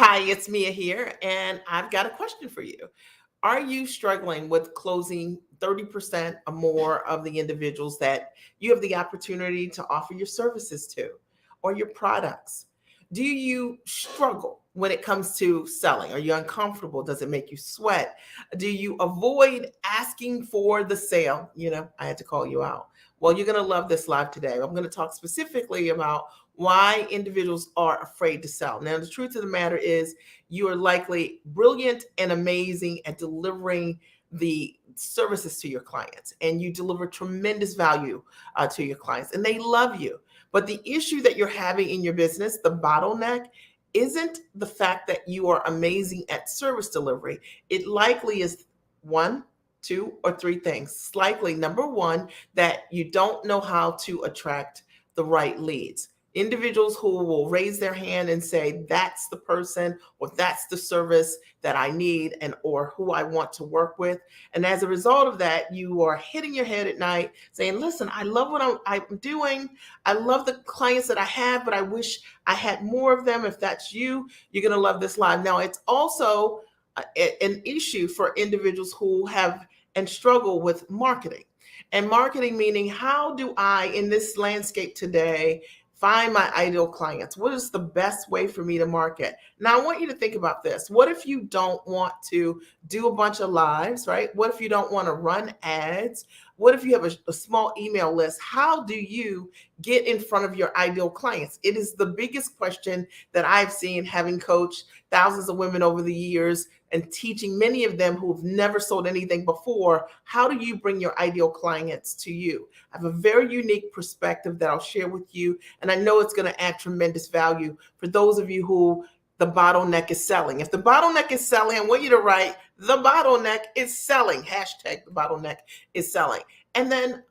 Hi, it's Mia here, and I've got a question for you. Are you struggling with closing 30% or more of the individuals that you have the opportunity to offer your services to or your products? Do you struggle when it comes to selling? Are you uncomfortable? Does it make you sweat? Do you avoid asking for the sale? I had to call you out. Well, you're going to love this live today. I'm going to talk specifically about why individuals are afraid to sell. Now, the truth of the matter is, you are likely brilliant and amazing at delivering the services to your clients, and you deliver tremendous value to your clients, and they love you. But the issue that you're having in your business, the bottleneck, isn't the fact that you are amazing at service delivery. It likely is one, two, or three things. It's likely number one, that you don't know how to attract the right leads. Individuals who will raise their hand and say, that's the person or that's the service that I need and or who I want to work with. And as a result of that, you are hitting your head at night saying, listen, I love what I'm doing. I love the clients that I have, but I wish I had more of them. If that's you, you're going to love this live. Now, it's also an issue for individuals who have and struggle with marketing. And marketing meaning, how do I, in this landscape today, find my ideal clients? What is the best way for me to market? Now, I want you to think about this. What if you don't want to do a bunch of lives, right? What if you don't want to run ads? What if you have a small email list? How do you get in front of your ideal clients? It is the biggest question that I've seen, having coached thousands of women over the years and teaching many of them who've never sold anything before. How do you bring your ideal clients to you? I have a very unique perspective that I'll share with you, and I know it's going to add tremendous value for those of you who the bottleneck is selling. If the bottleneck is selling, I want you to write, the bottleneck is selling. Hashtag the bottleneck is selling. And then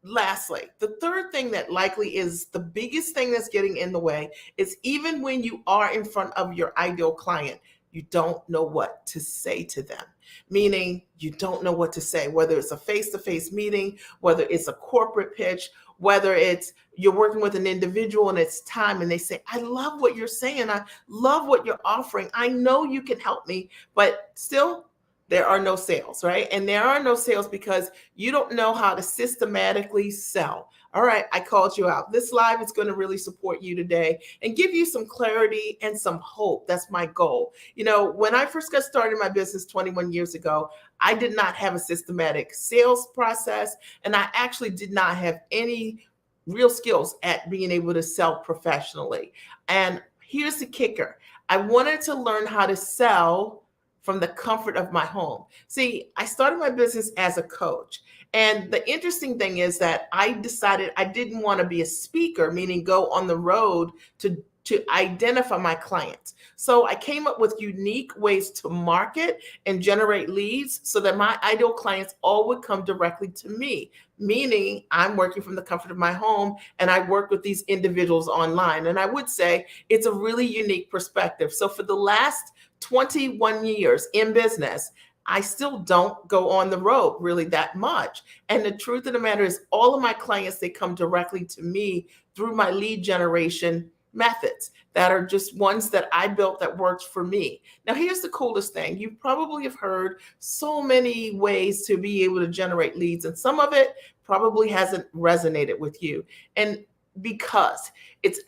lastly, the third thing that likely is the biggest thing that's getting in the way is, even when you are in front of your ideal client, you don't know what to say to them. Meaning, you don't know what to say, whether it's a face-to-face meeting, whether it's a corporate pitch, whether it's you're working with an individual and it's time and they say, I love what you're saying. I love what you're offering. I know you can help me, but still there are no sales, right? And there are no sales because you don't know how to systematically sell. All right, I called you out. This live is going to really support you today and give you some clarity and some hope. That's my goal. When I first got started in my business 21 years ago, I did not have a systematic sales process, and I actually did not have any real skills at being able to sell professionally. And here's the kicker. I wanted to learn how to sell from the comfort of my home. See, I started my business as a coach. And the interesting thing is that I decided I didn't want to be a speaker, meaning go on the road to identify my clients. So I came up with unique ways to market and generate leads so that my ideal clients all would come directly to me, meaning I'm working from the comfort of my home and I work with these individuals online. And I would say it's a really unique perspective. So for the last 21 years in business, I still don't go on the road really that much. And the truth of the matter is, all of my clients, they come directly to me through my lead generation methods that are just ones that I built that works for me. Now, here's the coolest thing. You probably have heard so many ways to be able to generate leads, and some of it probably hasn't resonated with you. And because it's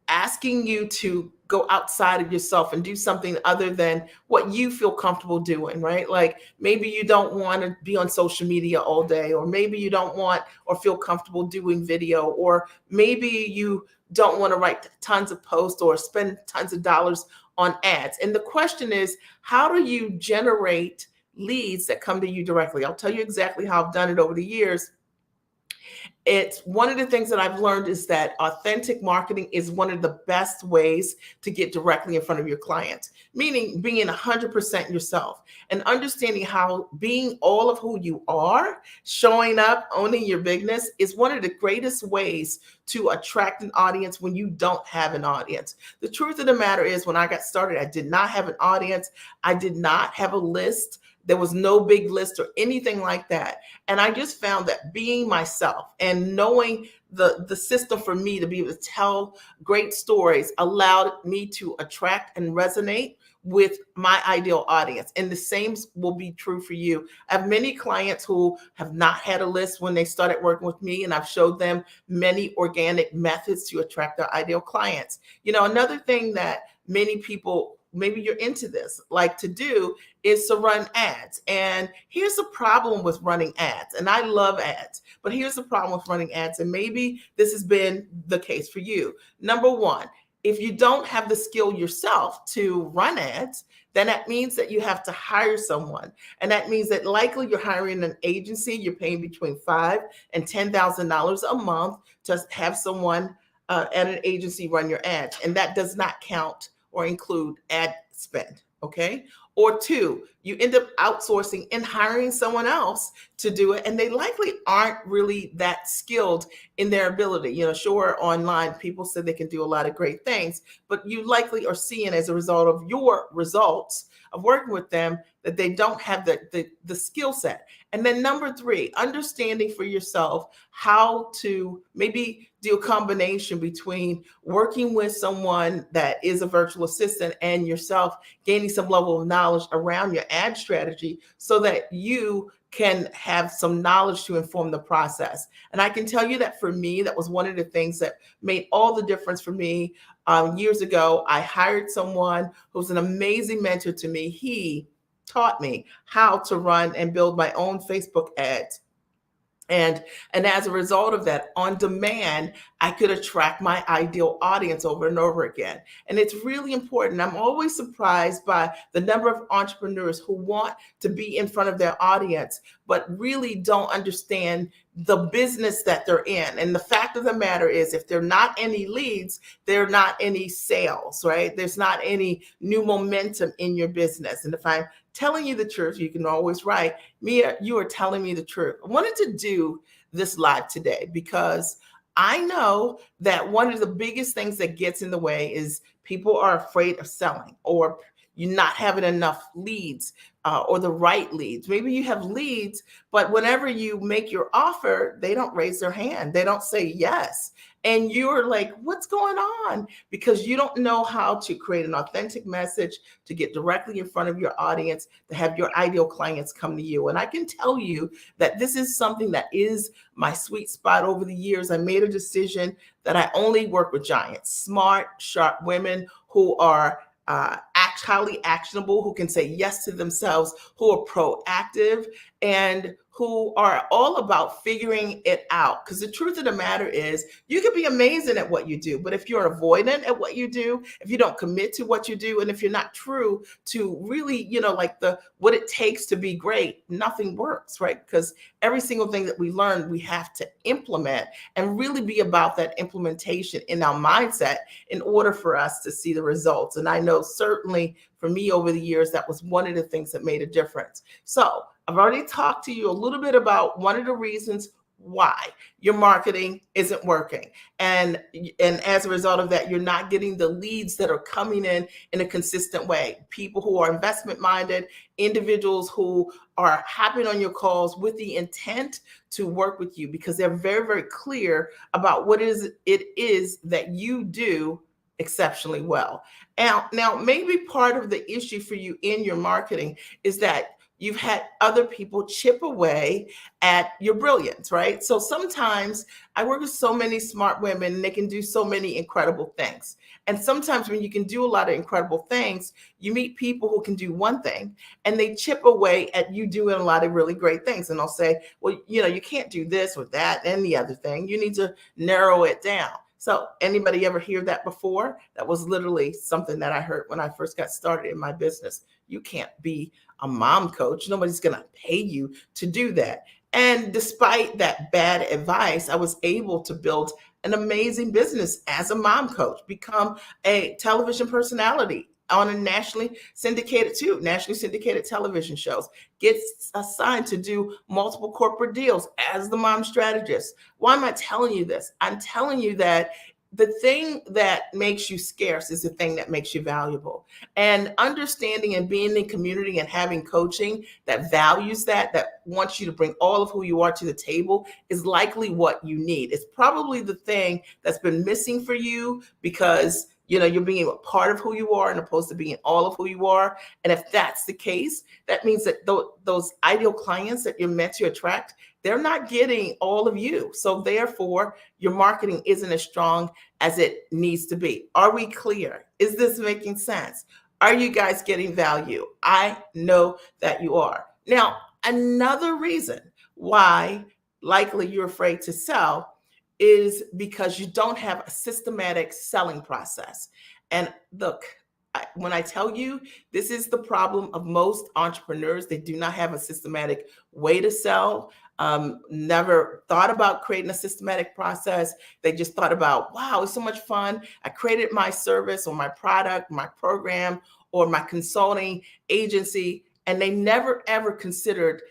asking you to go outside of yourself and do something other than what you feel comfortable doing, right? Like maybe you don't want to be on social media all day, or maybe you don't want or feel comfortable doing video, or maybe you don't want to write tons of posts or spend tons of dollars on ads. And the question is, how do you generate leads that come to you directly? I'll tell you exactly how I've done it over the years. It's one of the things that I've learned is that authentic marketing is one of the best ways to get directly in front of your clients, meaning being 100% yourself and understanding how being all of who you are, showing up, owning your bigness is one of the greatest ways to attract an audience when you don't have an audience. The truth of the matter is, when I got started, I did not have an audience. I did not have a list. There was no big list or anything like that. And I just found that being myself and and knowing the system for me to be able to tell great stories allowed me to attract and resonate with my ideal audience. And the same will be true for you. I have many clients who have not had a list when they started working with me, and I've showed them many organic methods to attract their ideal clients. Another thing that many people, maybe you're into this, like to do is to run ads. And here's the problem with running ads. And I love ads, but here's the problem with running ads. And maybe this has been the case for you. Number one, if you don't have the skill yourself to run ads, then that means that you have to hire someone. And that means that likely you're hiring an agency, you're paying between $5,000 and $10,000 a month to have someone at an agency run your ads. And that does not count or include ad spend, okay? Or two, you end up outsourcing and hiring someone else to do it, and they likely aren't really that skilled in their ability. Sure, online people say they can do a lot of great things, but you likely are seeing as a result of your results of working with them that they don't have the skill set. And then number three, understanding for yourself how to maybe do a combination between working with someone that is a virtual assistant and yourself gaining some level of knowledge around your ad strategy so that you can have some knowledge to inform the process. And I can tell you that for me, that was one of the things that made all the difference for me. Years ago, I hired someone who's an amazing mentor to me. He taught me how to run and build my own Facebook ads. And as a result of that, on demand, I could attract my ideal audience over and over again. And it's really important. I'm always surprised by the number of entrepreneurs who want to be in front of their audience, but really don't understand the business that they're in. And the fact of the matter is, if there are not any leads, there are not any sales, right? There's not any new momentum in your business. And if I'm telling you the truth, you can always write, Mia, you are telling me the truth. I wanted to do this live today because I know that one of the biggest things that gets in the way is people are afraid of selling, or you're not having enough leads or the right leads. Maybe you have leads, but whenever you make your offer, they don't raise their hand. They don't say yes. And you're like, what's going on? Because you don't know how to create an authentic message to get directly in front of your audience, to have your ideal clients come to you. And I can tell you that this is something that is my sweet spot over the years. I made a decision that I only work with giants, smart, sharp women who are highly actionable, who can say yes to themselves, who are proactive, and who are all about figuring it out. Because the truth of the matter is, you can be amazing at what you do, but if you're avoidant at what you do, if you don't commit to what you do, and if you're not true to really, like what it takes to be great, nothing works, right? Because every single thing that we learn, we have to implement and really be about that implementation in our mindset in order for us to see the results. And I know certainly for me over the years, that was one of the things that made a difference. So I've already talked to you a little bit about one of the reasons why your marketing isn't working. And as a result of that, you're not getting the leads that are coming in a consistent way. People who are investment minded, individuals who are hopping on your calls with the intent to work with you because they're very, very clear about what it is that you do exceptionally well. Now, maybe part of the issue for you in your marketing is that you've had other people chip away at your brilliance, right? So sometimes I work with so many smart women and they can do so many incredible things. And sometimes when you can do a lot of incredible things, you meet people who can do one thing and they chip away at you doing a lot of really great things. And they'll say, well, you can't do this or that and the other thing. You need to narrow it down. So anybody ever hear that before? That was literally something that I heard when I first got started in my business. You can't be a mom coach. Nobody's going to pay you to do that. And despite that bad advice, I was able to build an amazing business as a mom coach, become a television personality on a nationally syndicated television shows, gets assigned to do multiple corporate deals as the mom strategist. Why am I telling you this? I'm telling you that the thing that makes you scarce is the thing that makes you valuable. And understanding and being in community and having coaching that values that wants you to bring all of who you are to the table is likely what you need. It's probably the thing that's been missing for you because you're being a part of who you are and opposed to being all of who you are. And if that's the case, that means that those ideal clients that you're meant to attract, they're not getting all of you. So therefore, your marketing isn't as strong as it needs to be. Are we clear? Is this making sense? Are you guys getting value? I know that you are. Now, another reason why likely you're afraid to sell is because you don't have a systematic selling process. And look, when I tell you, this is the problem of most entrepreneurs. They do not have a systematic way to sell. Never thought about creating a systematic process. They just thought about, wow, it's so much fun. I created my service or my product, my program, or my consulting agency. And they never, ever considered,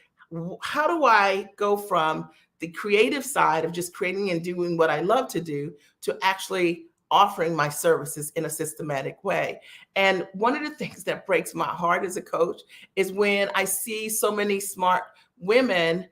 how do I go from the creative side of just creating and doing what I love to do to actually offering my services in a systematic way. And one of the things that breaks my heart as a coach is when I see so many smart women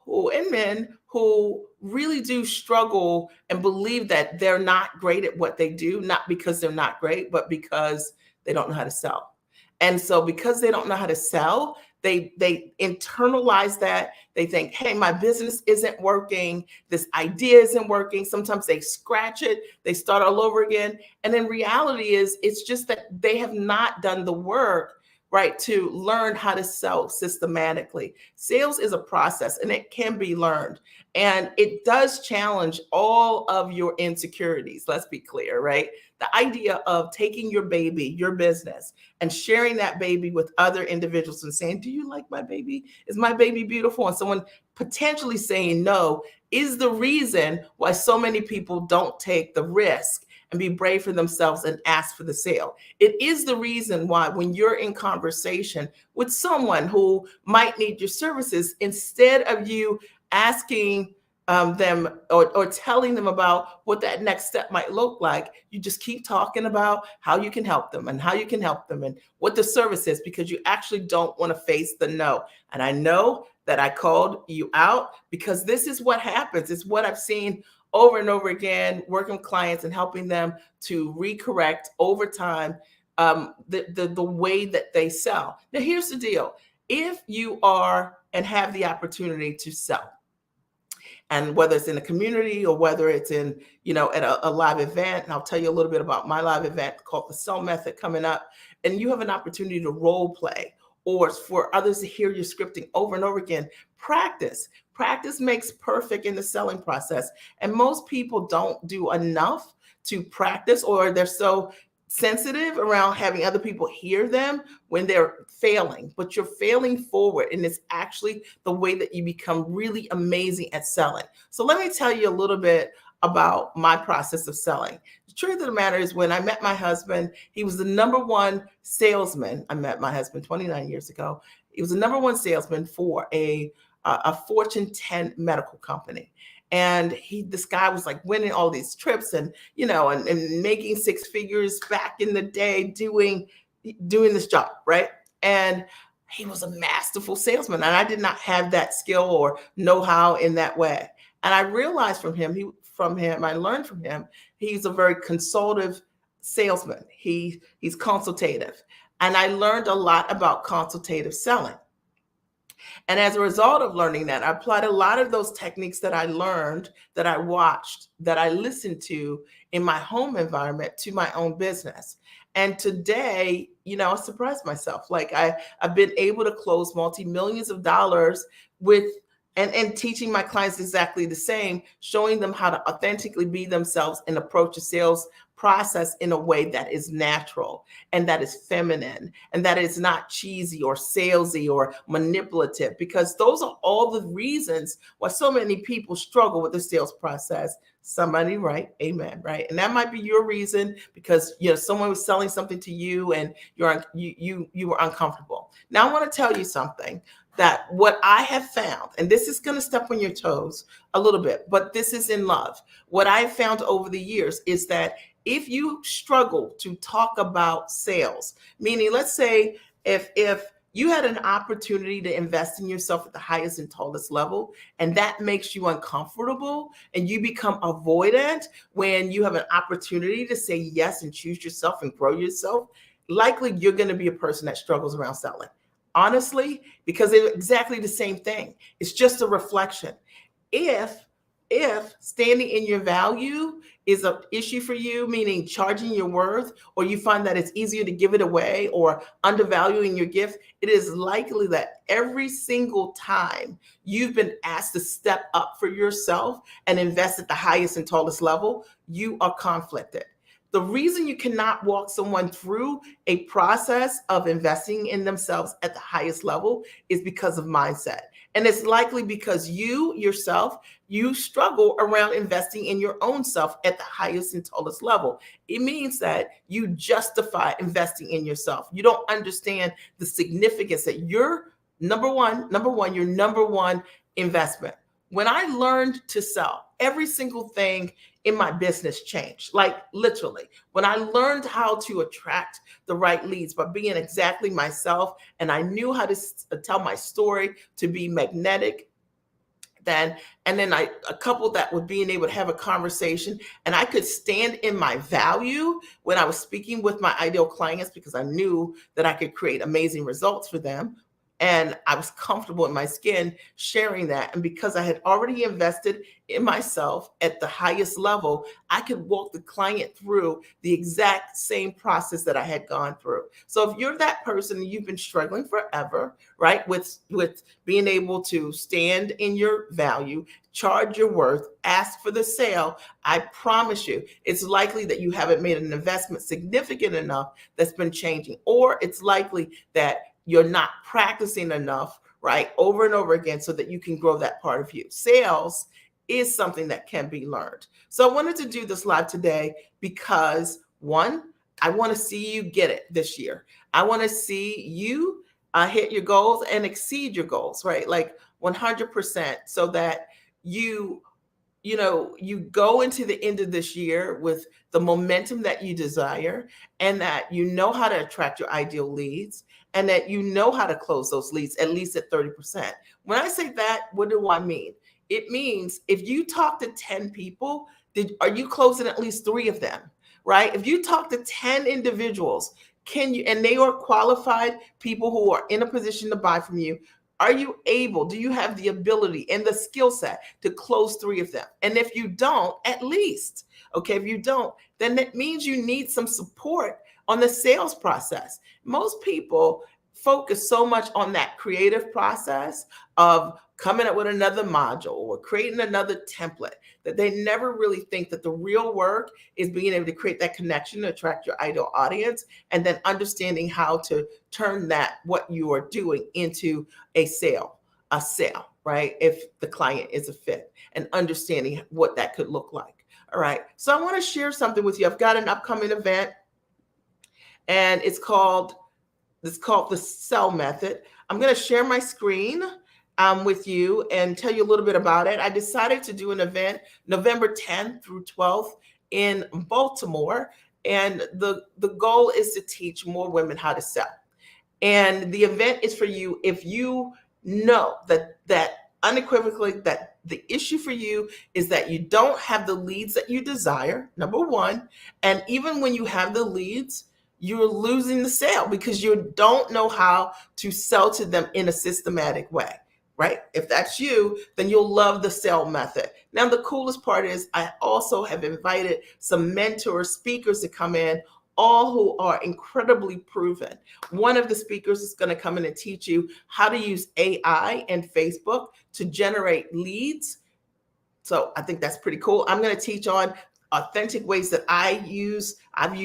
and men who really do struggle and believe that they're not great at what they do, not because they're not great, but because they don't know how to sell. And so because they don't know how to sell, they internalize that. They think, hey, my business isn't working. This idea isn't working. Sometimes they scratch it. They start all over again. And then reality is it's just that they have not done the work, right, to learn how to sell systematically. Sales is a process and it can be learned. And it does challenge all of your insecurities. Let's be clear, right? The idea of taking your baby, your business, and sharing that baby with other individuals and saying, do you like my baby? Is my baby beautiful? And someone potentially saying no is the reason why so many people don't take the risk and be brave for themselves and ask for the sale. It is the reason why when you're in conversation with someone who might need your services, instead of you asking them or telling them about what that next step might look like, you just keep talking about how you can help them and how you can help them and what the service is, because you actually don't want to face the no. And I know that I called you out because this is what happens. It's what I've seen over and over again, working with clients and helping them to recorrect over time the way that they sell. Now, here's the deal. If you are and have the opportunity to sell, and whether it's in a community or whether it's in, at a live event, and I'll tell you a little bit about my live event called the Sell Method coming up, and you have an opportunity to role play or for others to hear your scripting over and over again, practice. Practice makes perfect in the selling process. And most people don't do enough to practice, or they're so sensitive around having other people hear them when they're failing, but you're failing forward. And it's actually the way that you become really amazing at selling. So let me tell you a little bit about my process of selling. The truth of the matter is, when I met my husband, he was the number one salesman. I met my husband 29 years ago. He was the number one salesman for a Fortune 10 medical company. And this guy was like winning all these trips and making six figures back in the day doing this job, right? And he was a masterful salesman, and I did not have that skill or know-how in that way. And I realized I learned from him, he's a very consultative salesman. He's consultative. And I learned a lot about consultative selling. And as a result of learning that, I applied a lot of those techniques that I learned, that I watched, that I listened to in my home environment to my own business. And today, I surprised myself. Like I've been able to close multi-millions of dollars with and teaching my clients exactly the same, showing them how to authentically be themselves and approach a sales process in a way that is natural and that is feminine and that is not cheesy or salesy or manipulative, because those are all the reasons why so many people struggle with the sales process. Somebody write amen, right? And that might be your reason, because someone was selling something to you and you were uncomfortable. Now I want to tell you something. that what I have found, and this is going to step on your toes a little bit, but this is in love. What I've found over the years is that if you struggle to talk about sales, meaning let's say if you had an opportunity to invest in yourself at the highest and tallest level, and that makes you uncomfortable and you become avoidant when you have an opportunity to say yes and choose yourself and grow yourself, likely you're going to be a person that struggles around selling. Honestly, because they're exactly the same thing. It's just a reflection. If if standing in your value is an issue for you, meaning charging your worth, or you find that it's easier to give it away or undervaluing your gift, it is likely that every single time you've been asked to step up for yourself and invest at the highest and tallest level, you are conflicted. The reason you cannot walk someone through a process of investing in themselves at the highest level is because of mindset. And it's likely because you yourself, you struggle around investing in your own self at the highest and tallest level. It means that you justify investing in yourself. You don't understand the significance that you're your number one investment. When I learned to sell, every single thing in my business changed. Like literally, when I learned how to attract the right leads by being exactly myself, and I knew how to tell my story to be magnetic, then and then I coupled that with being able to have a conversation, and I could stand in my value when I was speaking with my ideal clients because I knew that I could create amazing results for them, and I was comfortable in my skin sharing that. And because I had already invested in myself at the highest level, I could walk the client through the exact same process that I had gone through. So if you're that person and you've been struggling forever, right, with being able to stand in your value, charge your worth, ask for the sale, I promise you, it's likely that you haven't made an investment significant enough that's been changing, or it's likely that you're not practicing enough, right, over and over again so that you can grow that part of you. Sales is something that can be learned. So I wanted to do this live today because one, I want to see you get it this year. I want to see you hit your goals and exceed your goals, right? Like 100%, so that you you go into the end of this year with the momentum that you desire, and that you know how to attract your ideal leads, and that you know how to close those leads at least at 30%. When I say that, what do I mean? It means if you talk to 10 people, are you closing at least 3 of them? Right? If you talk to 10 individuals, can you, and they are qualified people who are in a position to buy from you, are you able, do you have the ability and the skill set to close 3 of them? And if you don't, at least, okay, if you don't, then that means you need some support on the sales process. Most people focus so much on that creative process of coming up with another module or creating another template that they never really think that the real work is being able to create that connection to attract your ideal audience, and then understanding how to turn that, what you are doing, into a sale, right? If the client is a fit, and understanding what that could look like. All right. So I want to share something with you. I've got an upcoming event, and it's called the Sell Method. I'm going to share my screen with you and tell you a little bit about it. I decided to do an event November 10th through 12th in Baltimore, and the goal is to teach more women how to sell. And the event is for you if you know that unequivocally that the issue for you is that you don't have the leads that you desire, number one. And even when you have the leads, you're losing the sale because you don't know how to sell to them in a systematic way, right? If that's you, then you'll love the sell method. Now, the coolest part is I also have invited some mentor speakers to come in, all who are incredibly proven. One of the speakers is going to come in and teach you how to use AI and Facebook to generate leads. So I think that's pretty cool. I'm going to teach on authentic ways that I've used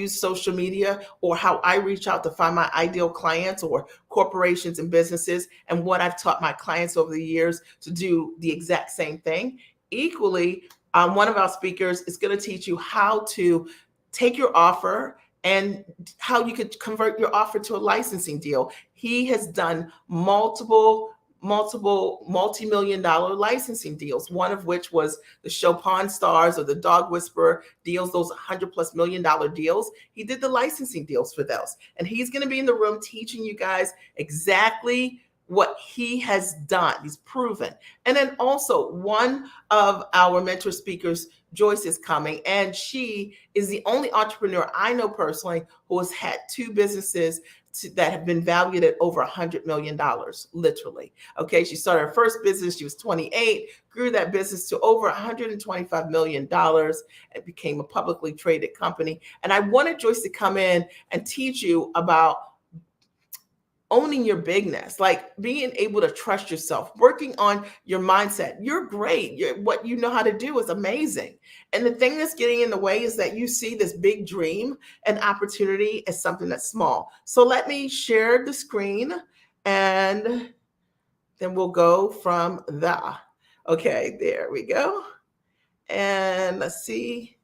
social media, or how I reach out to find my ideal clients or corporations and businesses, and what I've taught my clients over the years to do the exact same thing. Equally, one of our speakers is going to teach you how to take your offer and how you could convert your offer to a licensing deal. He has done multiple multiple multi-million dollar licensing deals, one of which was the show Pawn Stars or the Dog Whisperer deals, those $100+ million deals. He did the licensing deals for those. And he's going to be in the room teaching you guys exactly what he has done. He's proven. And then also one of our mentor speakers, Joyce, is coming, and she is the only entrepreneur I know personally who has had two businesses that have been valued at over $100 million, literally. Okay, she started her first business, she was 28, grew that business to over $125 million and became a publicly traded company. And I wanted Joyce to come in and teach you about owning your bigness, like being able to trust yourself, working on your mindset. You're great. What you know how to do is amazing. And the thing that's getting in the way is that you see this big dream and opportunity as something that's small. So let me share the screen and then we'll go from the. Okay, there we go. And let's see.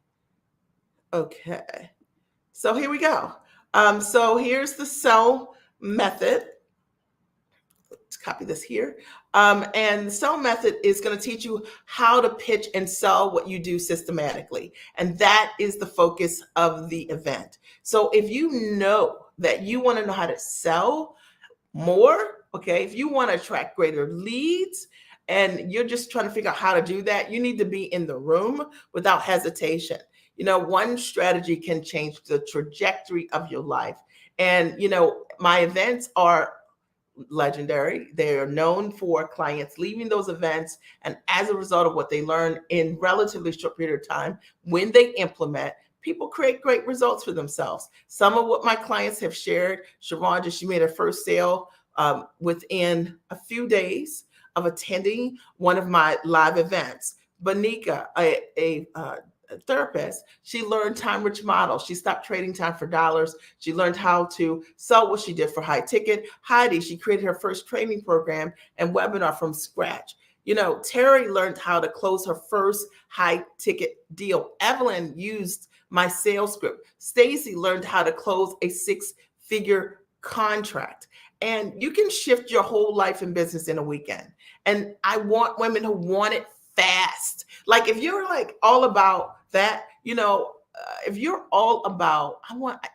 Okay. So here we go. So here's the sell method. Let's copy this here. And the sell method is going to teach you how to pitch and sell what you do systematically. And that is the focus of the event. So if you know that you want to know how to sell more, okay, if you want to attract greater leads, and you're just trying to figure out how to do that, you need to be in the room without hesitation. You know, one strategy can change the trajectory of your life. And, you know, my events are legendary. They are known for clients leaving those events, and as a result of what they learn in relatively short period of time, when they implement, people create great results for themselves. Some of what my clients have shared, Sharonda, she made her first sale within a few days of attending one of my live events. Banika, a therapist, she learned time rich model. She stopped trading time for dollars. She learned how to sell what she did for high ticket. Heidi, she created her first training program and webinar from scratch. You know, Terry learned how to close her first high ticket deal. Evelyn used my sales script. Stacy learned how to close a 6-figure contract. And you can shift your whole life and business in a weekend. And I want women who want it fast. Like if you're like all about that, you know, if you're all about,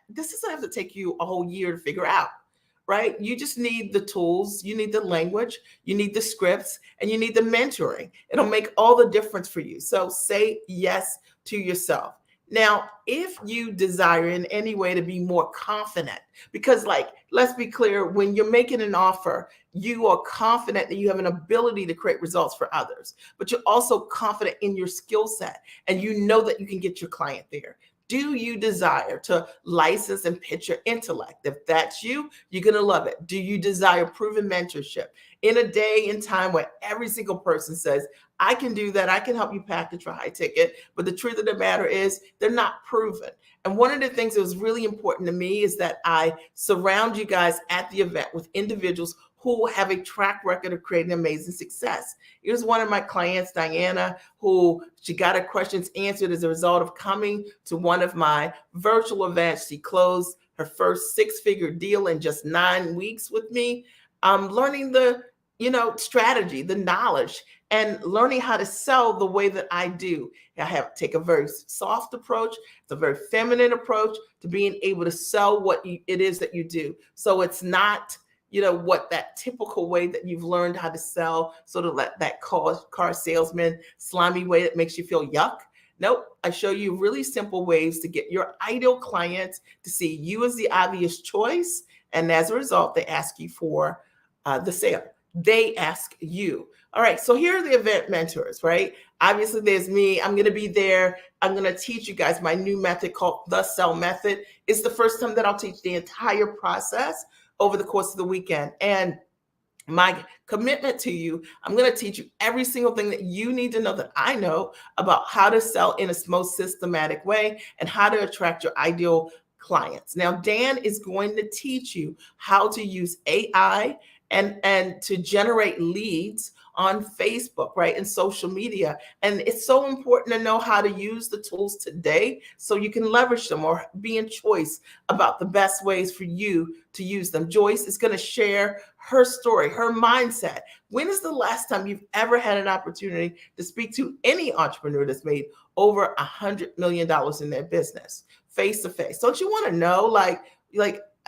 this doesn't have to take you a whole year to figure out, right? You just need the tools, you need the language, you need the scripts, and you need the mentoring. It'll make all the difference for you. So say yes to yourself. Now, if you desire in any way to be more confident, because like, let's be clear, when you're making an offer, you are confident that you have an ability to create results for others, but you're also confident in your skill set and you know that you can get your client there. Do you desire to license and pitch your intellect? If that's you, you're going to love it. Do you desire proven mentorship? In a day and time where every single person says, I can do that, I can help you package for high ticket, but the truth of the matter is they're not proven. And one of the things that was really important to me is that I surround you guys at the event with individuals who have a track record of creating amazing success. Here's one of my clients, Diana, who she got her questions answered as a result of coming to one of my virtual events. She closed her first 6-figure deal in just 9 weeks with me. Learning the, strategy, the knowledge, and learning how to sell the way that I do. I have take a very soft approach. It's a very feminine approach to being able to sell what it is that you do. So it's not what that typical way that you've learned how to sell, sort of like that car salesman, slimy way that makes you feel yuck. Nope. I show you really simple ways to get your ideal clients to see you as the obvious choice. And as a result, they ask you for the sale. They ask you. All right. So here are the event mentors, right? Obviously, there's me. I'm going to be there. I'm going to teach you guys my new method called the Sell Method. It's the first time that I'll teach the entire process over the course of the weekend. And my commitment to you, I'm going to teach you every single thing that you need to know that I know about how to sell in a most systematic way and how to attract your ideal clients. Now, Dan is going to teach you how to use AI and to generate leads on Facebook, right? And social media. And it's so important to know how to use the tools today so you can leverage them or be in choice about the best ways for you to use them. Joyce is going to share her story, her mindset. When is the last time you've ever had an opportunity to speak to any entrepreneur that's made over $100 million in their business face to face? Don't you want to know, like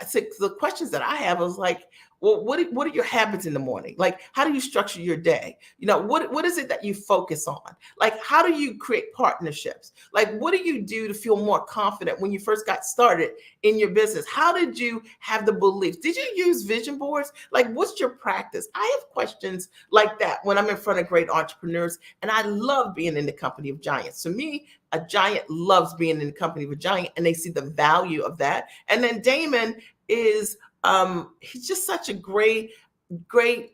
I said, the questions that I have is like, well, what are your habits in the morning? Like, how do you structure your day? What is it that you focus on? Like, how do you create partnerships? Like, what do you do to feel more confident when you first got started in your business? How did you have the beliefs? Did you use vision boards? Like, what's your practice? I have questions like that when I'm in front of great entrepreneurs, and I love being in the company of giants. To me, a giant loves being in the company of a giant, and they see the value of that. And then Damon is he's just such a great great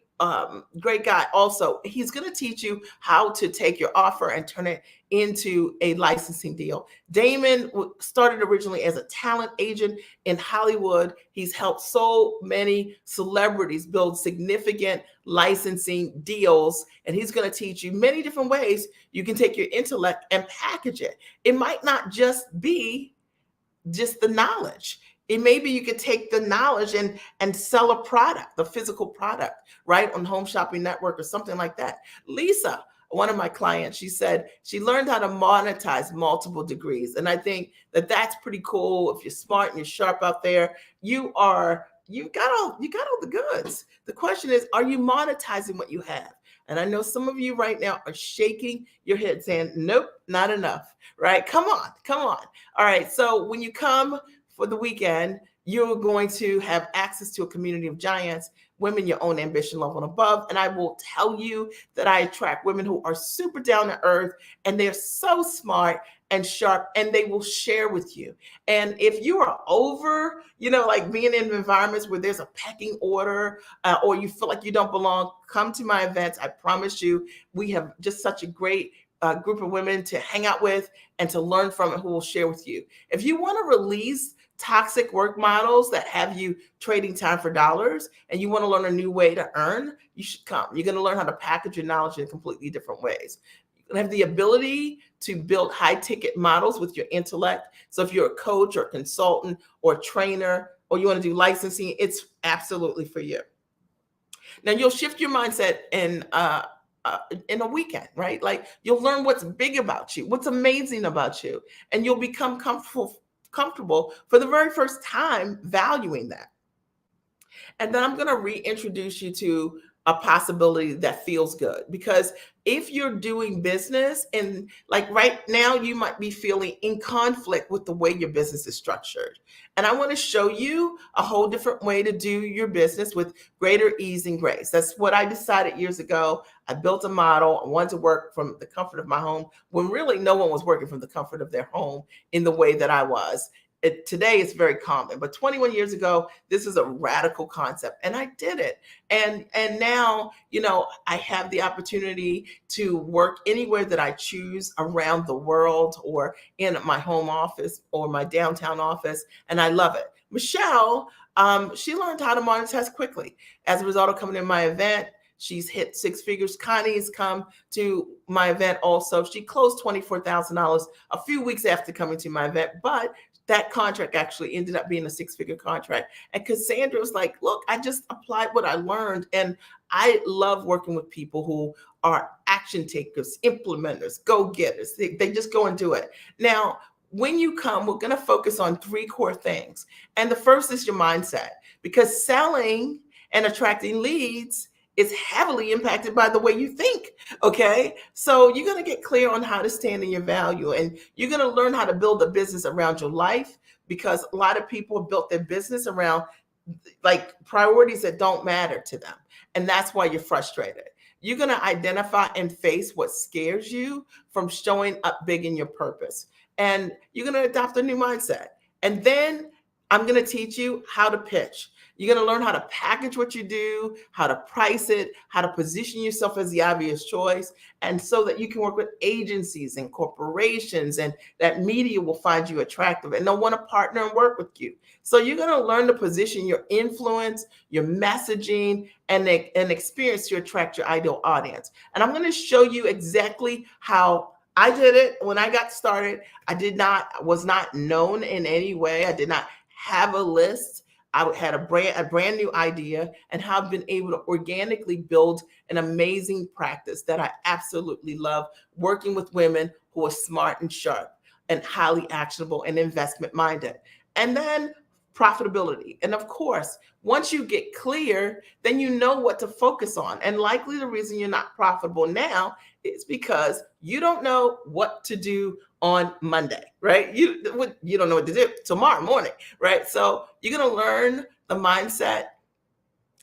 guy. Also, he's going to teach you how to take your offer and turn it into a licensing deal. Damon started originally as a talent agent in Hollywood. He's helped so many celebrities build significant licensing deals, and he's going to teach you many different ways you can take your intellect and package it. It might not just be just the knowledge. It maybe you could take the knowledge and sell a product, the physical product, right, on Home Shopping Network or something like that. Lisa, one of my clients, she said she learned how to monetize multiple degrees, and I think that that's pretty cool. If you're smart and you're sharp out there, you got all the goods. The question is, are you monetizing what you have? And I know some of you right now are shaking your head saying, nope, not enough, right? Come on, come on. All right. So when you come for the weekend, you're going to have access to a community of giants, women your own ambition level and above. And I will tell you that I attract women who are super down to earth, and they're so smart and sharp, and they will share with you. And if you are over, like being in environments where there's a pecking order, or you feel like you don't belong, come to my events. I promise you, we have just such a great group of women to hang out with and to learn from, and who will share with you. If you want to release toxic work models that have you trading time for dollars, and you want to learn a new way to earn, you should come. You're going to learn how to package your knowledge in completely different ways. You're going to have the ability to build high ticket models with your intellect. So if you're a coach or consultant or trainer, or you want to do licensing, it's absolutely for you. Now you'll shift your mindset in a weekend, right? Like, you'll learn what's big about you, what's amazing about you, and you'll become comfortable for the very first time valuing that. And then I'm going to reintroduce you to a possibility that feels good, because if you're doing business and like right now, you might be feeling in conflict with the way your business is structured. And I want to show you a whole different way to do your business with greater ease and grace. That's what I decided years ago. I built a model. I wanted to work from the comfort of my home when really no one was working from the comfort of their home in the way that I was. Today it's very common, but 21 years ago, this is a radical concept, and I did it. And now, I have the opportunity to work anywhere that I choose around the world, or in my home office or my downtown office, and I love it. Michelle, she learned how to monetize quickly as a result of coming to my event. She's hit six figures. Connie's come to my event also. She closed $24,000 a few weeks after coming to my event, but that contract actually ended up being a six-figure contract. And Cassandra was like, look, I just applied what I learned. And I love working with people who are action takers, implementers, go-getters. They just go and do it. Now, when you come, we're going to focus on three core things. And the first is your mindset, because selling and attracting leads is heavily impacted by the way you think. Okay. So you're going to get clear on how to stand in your value, and you're going to learn how to build a business around your life, because a lot of people have built their business around like priorities that don't matter to them. And that's why you're frustrated. You're going to identify and face what scares you from showing up big in your purpose. And you're going to adopt a new mindset. And then I'm going to teach you how to pitch. You're going to learn how to package what you do, how to price it, how to position yourself as the obvious choice, and so that you can work with agencies and corporations, and that media will find you attractive and they'll want to partner and work with you. So you're going to learn to position your influence, your messaging, and experience to attract your ideal audience. And I'm going to show you exactly how I did it when I got started. Was not known in any way. I did not have a list. I had a brand new idea, and have been able to organically build an amazing practice that I absolutely love, working with women who are smart and sharp and highly actionable and investment minded. And then profitability. And of course, once you get clear, then you know what to focus on. And likely the reason you're not profitable now is because you don't know what to do on Monday, right? You don't know what to do tomorrow morning, right? So you're going to learn the mindset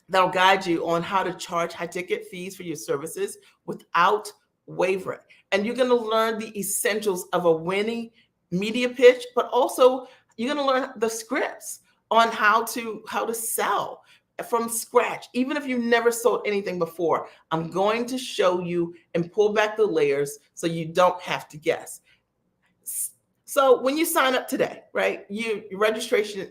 that'll guide you on how to charge high ticket fees for your services without wavering. And you're going to learn the essentials of a winning media pitch, but also you're going to learn the scripts on how to sell from scratch. Even if you've never sold anything before, I'm going to show you and pull back the layers so you don't have to guess. So when you sign up today, right, your registration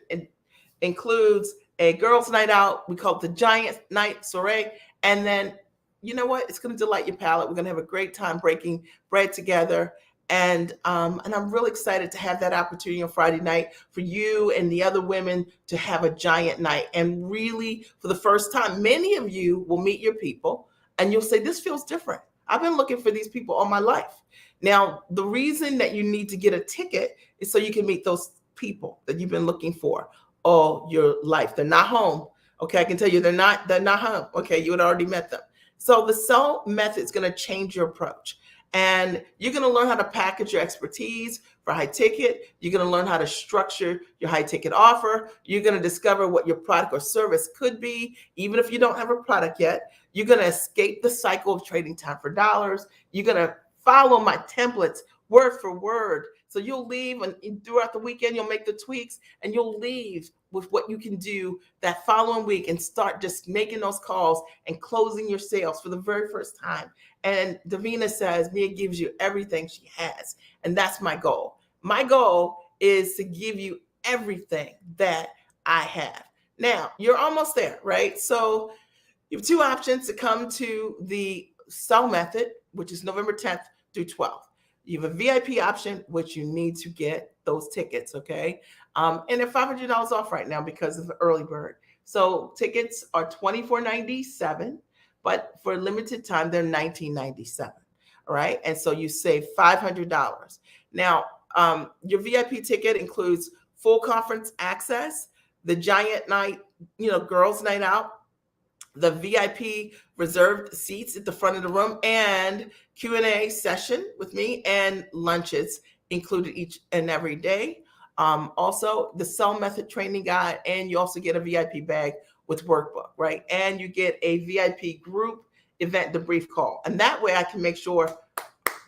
includes a girls' night out. We call it the Giant Night Soiree. And then, you know what? It's going to delight your palate. We're going to have a great time breaking bread together. And I'm really excited to have that opportunity on Friday night for you and the other women to have a giant night. And really, for the first time, many of you will meet your people and you'll say, this feels different. I've been looking for these people all my life. Now, the reason that you need to get a ticket is so you can meet those people that you've been looking for all your life. They're not home. Okay, I can tell you they're not home. Okay, you had already met them. So the sell method is going to change your approach. And you're going to learn how to package your expertise for high ticket. You're going to learn how to structure your high ticket offer. You're going to discover what your product or service could be, even if you don't have a product yet. You're going to escape the cycle of trading time for dollars. You're going to follow my templates word for word. So you'll leave, and throughout the weekend, you'll make the tweaks, and you'll leave with what you can do that following week and start just making those calls and closing your sales for the very first time. And Davina says, Mia gives you everything she has. And that's my goal. My goal is to give you everything that I have. Now, you're almost there, right? So you have two options to come to the sell method, which is November 10th through 12th. You have a VIP option, which you need to get those tickets, okay? And they're $500 off right now because of the early bird. So tickets are $24.97, but for a limited time, they're $19.97, all right? And so you save $500. Now, your VIP ticket includes full conference access, the giant night, girls' night out, the VIP reserved seats at the front of the room, and Q&A session with me, and lunches included each and every day. Also, the sell method training guide, and you also get a VIP bag with workbook, right? And you get a VIP group event debrief call. And that way I can make sure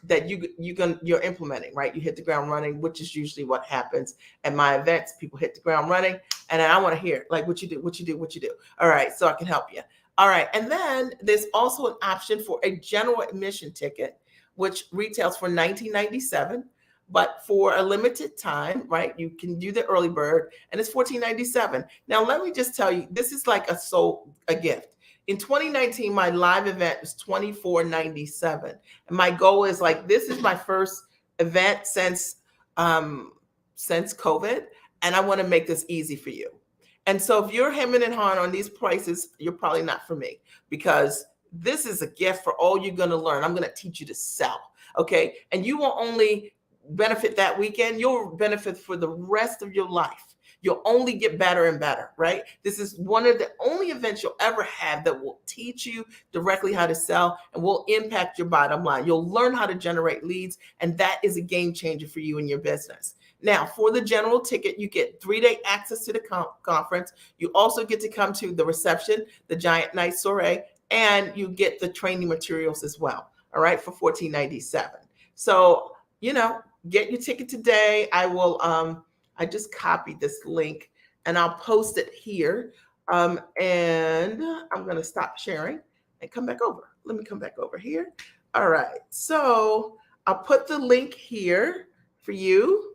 that you're implementing, right? You hit the ground running, which is usually what happens at my events. People hit the ground running, and I want to hear like what you do. All right, so I can help you. All right, and then there's also an option for a general admission ticket, which retails for $19.97, but for a limited time, right? You can do the early bird, and it's $14.97. Now, let me just tell you, this is like a gift. In 2019, my live event was $24.97, and my goal is this is my first event since COVID, and I want to make this easy for you. And so if you're hemming and hawing on these prices, you're probably not for me, because this is a gift for all you're going to learn. I'm going to teach you to sell, okay? And you will only benefit that weekend. You'll benefit for the rest of your life. You'll only get better and better, right? This is one of the only events you'll ever have that will teach you directly how to sell and will impact your bottom line. You'll learn how to generate leads, and that is a game changer for you and your business. Now, for the general ticket, you get 3-day access to the conference. You also get to come to the reception, the Giant Night Soiree, and you get the training materials as well, all right, for $14.97. So, get your ticket today. I just copied this link and I'll post it here. And I'm going to stop sharing and come back over. Let me come back over here. All right. So I'll put the link here for you.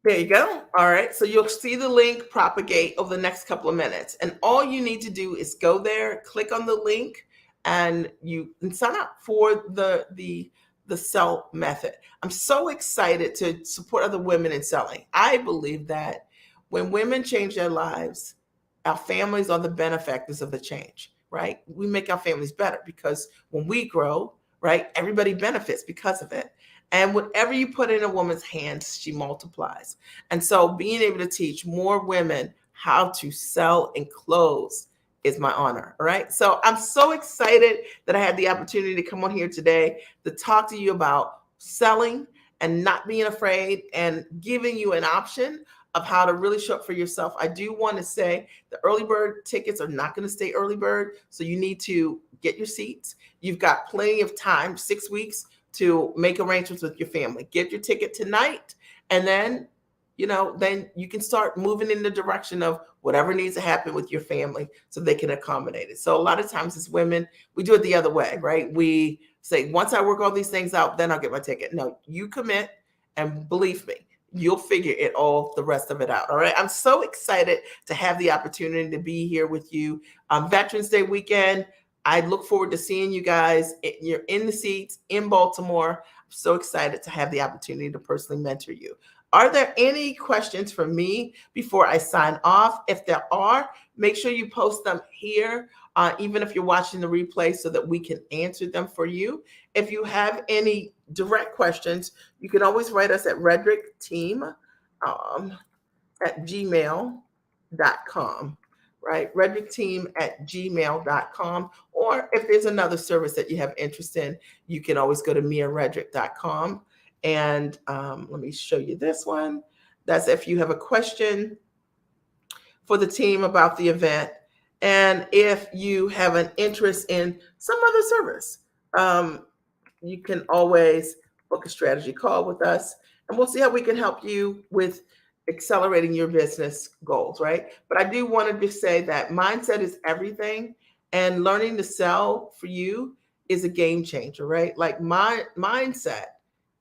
There you go. All right. So you'll see the link propagate over the next couple of minutes. And all you need to do is go there, click on the link, and you can sign up for the sell method. I'm so excited to support other women in selling. I believe that when women change their lives, our families are the benefactors of the change, right? We make our families better because when we grow, right, everybody benefits because of it. And whatever you put in a woman's hands, she multiplies. And so being able to teach more women how to sell and close is my honor. All right. So I'm so excited that I had the opportunity to come on here today to talk to you about selling and not being afraid and giving you an option of how to really show up for yourself. I do want to say the early bird tickets are not going to stay early bird. So you need to get your seats. You've got plenty of time, 6 weeks, to make arrangements with your family. Get your ticket tonight, and then, then you can start moving in the direction of whatever needs to happen with your family so they can accommodate it. So a lot of times as women, we do it the other way, right? We say, once I work all these things out, then I'll get my ticket. No, you commit, and believe me, you'll figure it all, the rest of it out. All right. I'm so excited to have the opportunity to be here with you on Veterans Day weekend. I look forward to seeing you guys. You're in the seats in Baltimore. I'm so excited to have the opportunity to personally mentor you. Are there any questions for me before I sign off? If there are, make sure you post them here, even if you're watching the replay, so that we can answer them for you. If you have any direct questions, you can always write us at redrickteam at gmail.com. Right? redrickteam@gmail.com. Or if there's another service that you have interest in, you can always go to miaredrick.com. And let me show you this one. That's if you have a question for the team about the event. And if you have an interest in some other service, you can always book a strategy call with us, and we'll see how we can help you with accelerating your business goals, right? But I do want to just say that mindset is everything, and learning to sell for you is a game changer, right? Like my mindset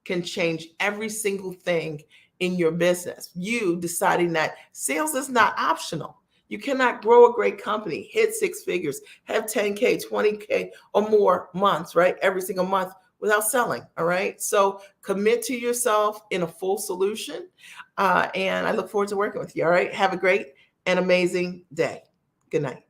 can change every single thing in your business. You deciding that sales is not optional. You cannot grow a great company, hit 6 figures, have 10K, 20K or more months, right? Every single month without selling. All right. So commit to yourself in a full solution. And I look forward to working with you. All right. Have a great and amazing day. Good night.